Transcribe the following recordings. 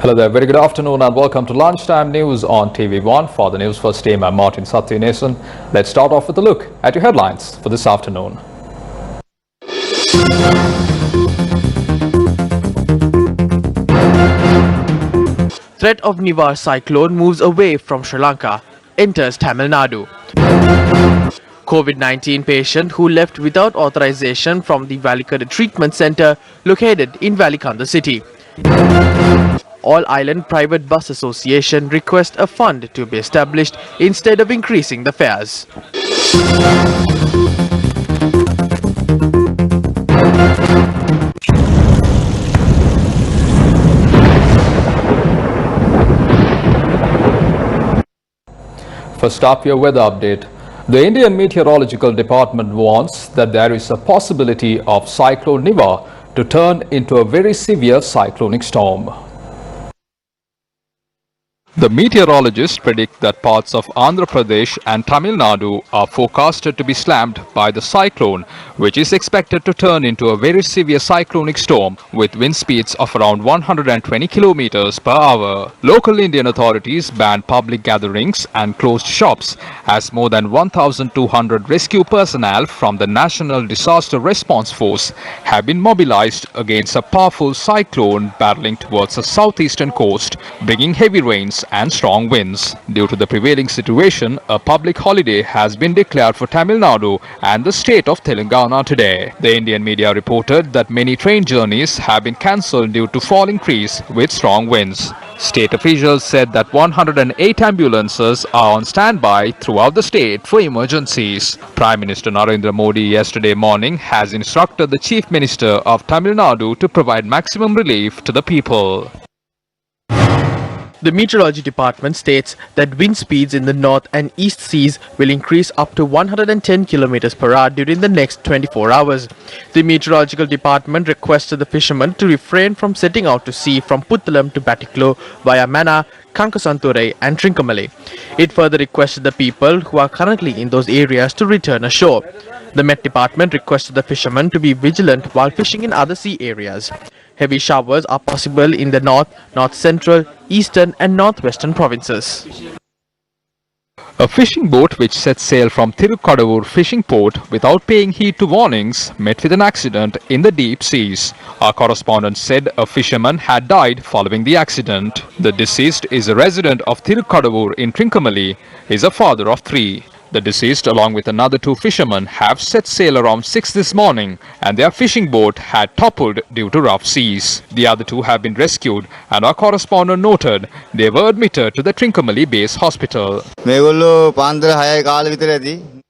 Hello there, very good afternoon and welcome to Lunchtime News on TV1. For the Newsfirst team, I'm Martin Satyanesan. Let's start off with a look at your headlines for this afternoon. Threat of Nivar cyclone moves away from Sri Lanka, enters Tamil Nadu. COVID-19 patient who left without authorization from the Valikada treatment center located in Valikanda city. All Island Private Bus Association request a fund to be established instead of increasing the fares. First up, your weather update. The Indian Meteorological Department warns that there is a possibility of Cyclone Nivar to turn into a very severe cyclonic storm. The meteorologists predict that parts of Andhra Pradesh and Tamil Nadu are forecasted to be slammed by the cyclone, which is expected to turn into a very severe cyclonic storm with wind speeds of around 120 kilometers per hour. Local Indian authorities banned public gatherings and closed shops as more than 1,200 rescue personnel from the National Disaster Response Force have been mobilized against a powerful cyclone barreling towards the southeastern coast, bringing heavy rains and strong winds. Due to the prevailing situation, a public holiday has been declared for Tamil Nadu and the state of Telangana today. The Indian media reported that many train journeys have been cancelled due to falling trees with strong winds. State officials said that 108 ambulances are on standby throughout the state for emergencies. Prime Minister Narendra Modi yesterday morning has instructed the Chief Minister of Tamil Nadu to provide maximum relief to the people. The Meteorology Department states that wind speeds in the north and east seas will increase up to 110 km per hour during the next 24 hours. The Meteorological Department requested the fishermen to refrain from setting out to sea from Puttalam to Batiklo via Mana, Kankasanturai and Trincomalee. It further requested the people who are currently in those areas to return ashore. The Met Department requested the fishermen to be vigilant while fishing in other sea areas. Heavy showers are possible in the north, north-central, eastern and northwestern provinces. A fishing boat which set sail from Tirukadavur fishing port without paying heed to warnings met with an accident in the deep seas. Our correspondent said a fisherman had died following the accident. The deceased is a resident of Tirukadavur in Trincomalee. He is a father of 3. The deceased, along with another 2 fishermen, have set sail around 6 this morning and their fishing boat had toppled due to rough seas. The other 2 have been rescued and our correspondent noted they were admitted to the Trincomalee Base Hospital.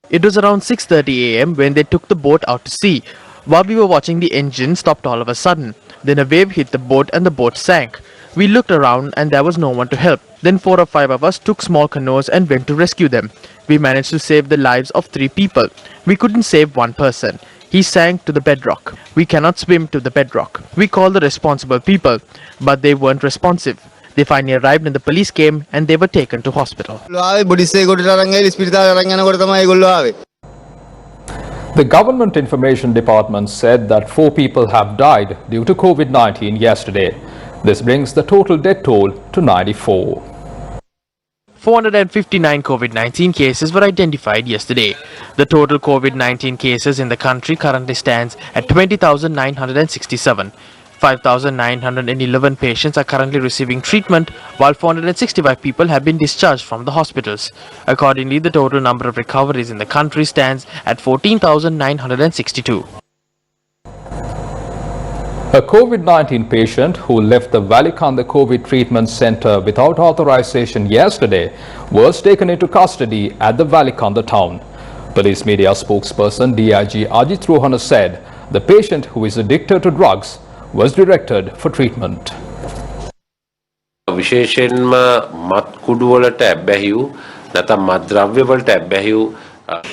It was around 6:30 am when they took the boat out to sea. While we were watching, the engine stopped all of a sudden. Then a wave hit the boat and the boat sank. We looked around and there was no one to help. Then 4 or 5 of us took small canoes and went to rescue them. We managed to save the lives of 3 people. We couldn't save one person. He sank to the bedrock. We cannot swim to the bedrock. We called the responsible people, but they weren't responsive. They finally arrived and the police came and they were taken to hospital. The Government Information Department said that 4 people have died due to COVID-19 yesterday. This brings the total death toll to 94. 459 COVID-19 cases were identified yesterday. The total COVID-19 cases in the country currently stands at 20,967. 5,911 patients are currently receiving treatment, while 465 people have been discharged from the hospitals. Accordingly, the total number of recoveries in the country stands at 14,962. A COVID-19 patient who left the Valikanda COVID treatment center without authorization yesterday was taken into custody at the Valikanda town. Police media spokesperson DIG Ajit Rohana said the patient, who is addicted to drugs, was directed for treatment. විශේෂයෙන්ම මත් කුඩු වලට ඇබ්බැහි වූ නැත්නම් මත් ද්‍රව්‍ය වලට ඇබ්බැහි වූ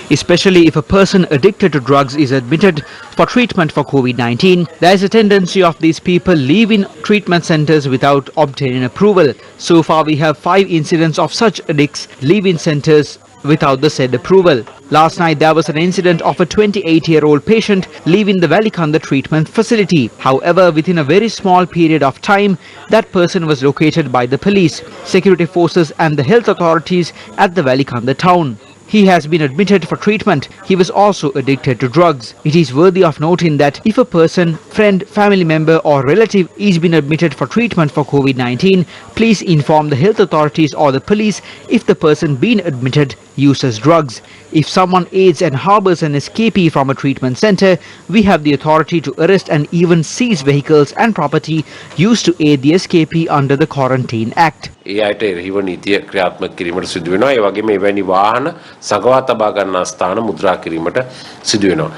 Especially if a person addicted to drugs is admitted for treatment for COVID-19, there is a tendency of these people leaving treatment centers without obtaining approval. So far, we have 5 incidents of such addicts leaving centers without the said approval. Last night there was an incident of a 28-year-old patient leaving the Valikanda treatment facility. However, within a very small period of time, that person was located by the police, security forces and the health authorities at the Valikanda town. He has been admitted for treatment. He was also addicted to drugs. It is worthy of noting that if a person, friend, family member or relative is been admitted for treatment for COVID-19, please inform the health authorities or the police if the person being admitted uses drugs. If someone aids and harbors an escapee from a treatment center, we have the authority to arrest and even seize vehicles and property used to aid the escapee under the Quarantine Act. ඒ අයට එරෙහිව නීතිය ක්‍රියාත්මක කිරීමට සිදු වෙනවා. ඒ වගේම එවැනි වාහන සගවා තබා ගන්නා ස්ථාන මුද්‍රා කිරීමට සිදු වෙනවා.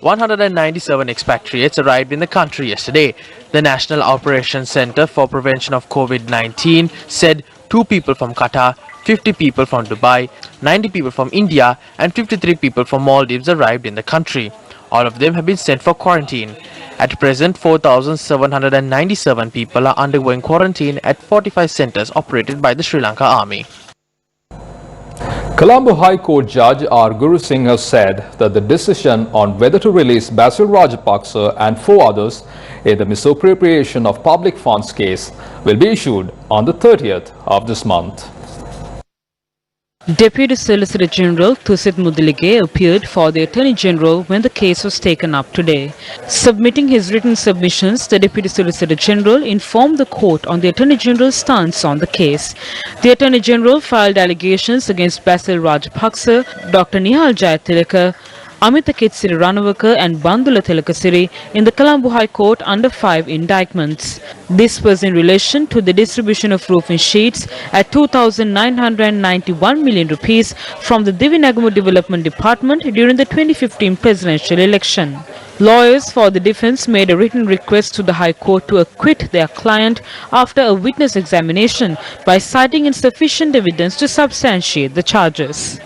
197 expatriates arrived in the country yesterday. The National Operations Center for Prevention of COVID-19 said 2 people from Qatar, 50 people from Dubai, 90 people from India and 53 people from Maldives arrived in the country. All of them have been sent for quarantine. At present, 4,797 people are undergoing quarantine at 45 centers operated by the Sri Lanka Army. Colombo High Court Judge R. Guru Singh has said that the decision on whether to release Basil Rajapaksa and 4 others in the misappropriation of public funds case will be issued on the 30th of this month. Deputy Solicitor General Thusit Mudilige appeared for the Attorney General when the case was taken up today. Submitting his written submissions, the Deputy Solicitor General informed the court on the Attorney General's stance on the case. The Attorney General filed allegations against Basil Rajapaksa, Dr. Nihal Jayatilaka, Amita Kitsiri Ranawaka and Bandula Telakasiri in the Colombo High Court under 5 indictments. This was in relation to the distribution of roofing sheets at 2,991 million rupees from the Divinagamo Development Department during the 2015 presidential election. Lawyers for the defense made a written request to the High Court to acquit their client after a witness examination by citing insufficient evidence to substantiate the charges.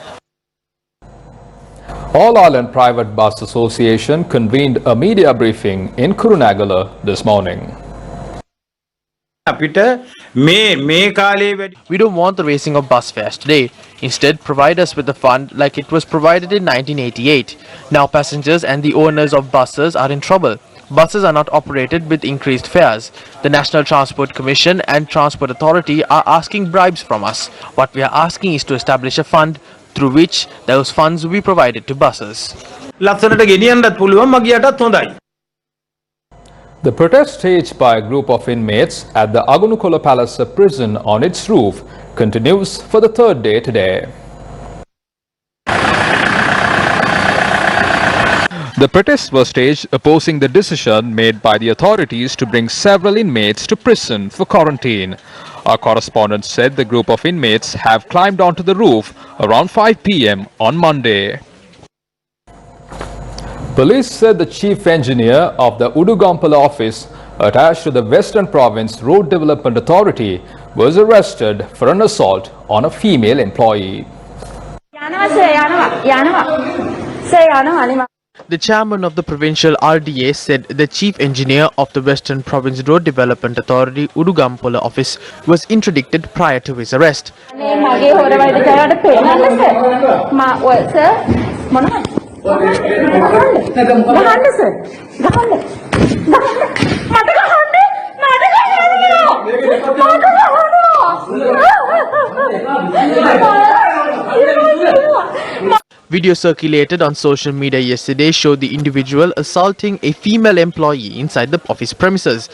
All Ireland Private Bus Association convened a media briefing in Kurunegala this morning. We don't want the raising of bus fares today. Instead, provide us with a fund like it was provided in 1988. Now passengers and the owners of buses are in trouble. Buses are not operated with increased fares. The National Transport Commission and Transport Authority are asking bribes from us. What we are asking is to establish a fund through which those funds will be provided to buses. The protest staged by a group of inmates at the Agunukola Palace prison on its roof continues for the 3rd day today. The protests were staged opposing the decision made by the authorities to bring several inmates to prison for quarantine. Our correspondent said the group of inmates have climbed onto the roof around 5 p.m. on Monday. Police said the chief engineer of the Udugampala office attached to the Western Province Road Development Authority was arrested for an assault on a female employee. The chairman of the provincial RDA said the chief engineer of the Western Province Road Development Authority Udugampola office was interdicted prior to his arrest. Video circulated on social media yesterday showed the individual assaulting a female employee inside the office premises.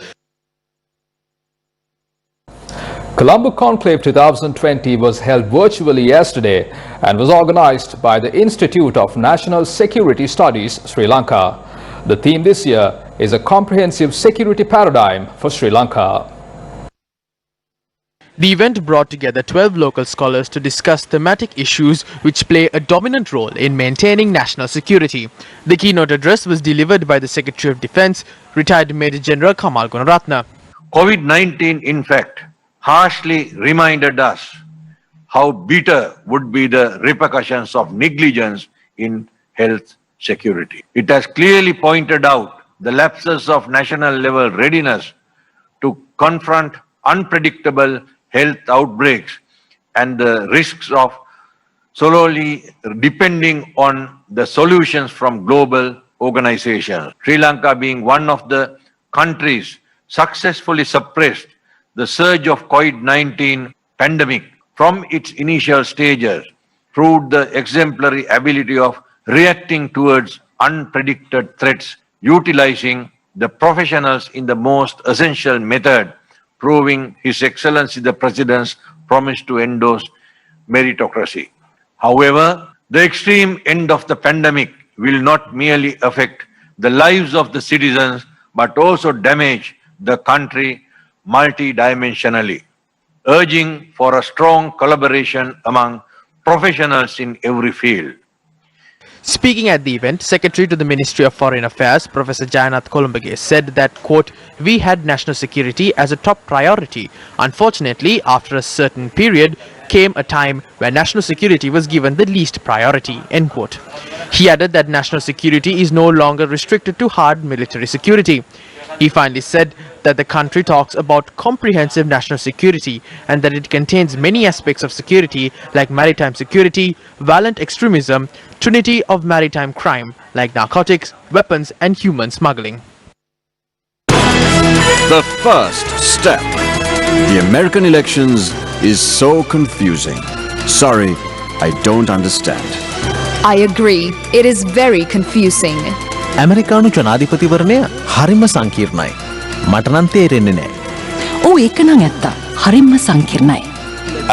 Colombo Conclave 2020 was held virtually yesterday and was organized by the Institute of National Security Studies, Sri Lanka. The theme this year is a comprehensive security paradigm for Sri Lanka. The event brought together 12 local scholars to discuss thematic issues which play a dominant role in maintaining national security. The keynote address was delivered by the Secretary of Defence, retired Major General Kamal Gunaratna. COVID-19, in fact, harshly reminded us how bitter would be the repercussions of negligence in health security. It has clearly pointed out the lapses of national level readiness to confront unpredictable health outbreaks and the risks of solely depending on the solutions from global organizations. Sri Lanka, being one of the countries successfully suppressed the surge of COVID-19 pandemic from its initial stages, proved the exemplary ability of reacting towards unpredicted threats, utilizing the professionals in the most essential method, proving His Excellency the President's promise to endorse meritocracy. However, the extreme end of the pandemic will not merely affect the lives of the citizens, but also damage the country multidimensionally, urging for a strong collaboration among professionals in every field. Speaking at the event, Secretary to the Ministry of Foreign Affairs, Professor Jayanath Kolumbage, said that, quote, "We had national security as a top priority. Unfortunately, after a certain period, came a time where national security was given the least priority," end quote. He added that national security is no longer restricted to hard military security. He finally said that the country talks about comprehensive national security and that it contains many aspects of security like maritime security, violent extremism, trinity of maritime crime like narcotics, weapons and human smuggling. The first step. The American elections is so confusing. Sorry, I don't understand. I agree. It is very confusing. ඇමරිකානු ජනාධිපතිවරණය හරිම සංකීර්ණයි. මට නම් තේරෙන්නේ නැහැ. ඕ ඒක නම් ඇත්ත. හරිම සංකීර්ණයි.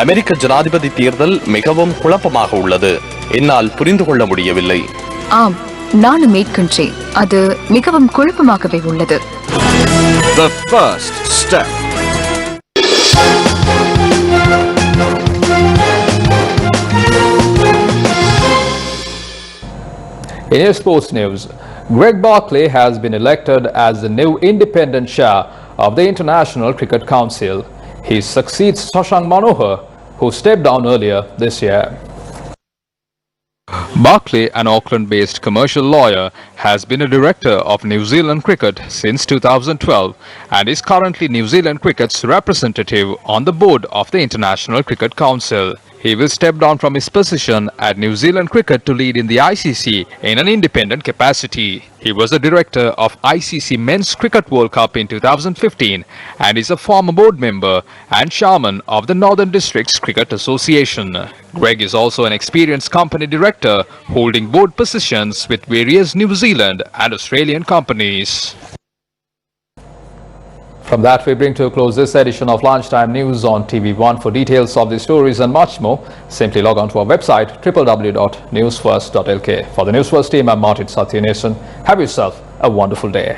அமெரிக்க ஜனாதிபதி தேர்தல் மிகவும் குழப்பமாக உள்ளது. என்னால் புரிந்து கொள்ள முடியவில்லை. ஆம், நானும் ஏற்கின்றேன். அது மிகவும் குழப்பமாகவே உள்ளது. The first step. In your sports news, Greg Barclay has been elected as the new independent chair of the International Cricket Council. He succeeds Shashank Manohar, who stepped down earlier this year. Barclay, an Auckland-based commercial lawyer, has been a director of New Zealand cricket since 2012 and is currently New Zealand cricket's representative on the board of the International Cricket Council. He will step down from his position at New Zealand Cricket to lead in the ICC in an independent capacity. He was a director of ICC Men's Cricket World Cup in 2015 and is a former board member and chairman of the Northern Districts Cricket Association. Greg is also an experienced company director holding board positions with various New Zealand and Australian companies. From that, we bring to a close this edition of Lunchtime News on TV1. For details of the stories and much more, simply log on to our website www.newsfirst.lk. For the Newsfirst team, I'm Martin Satyanesan. Have yourself a wonderful day.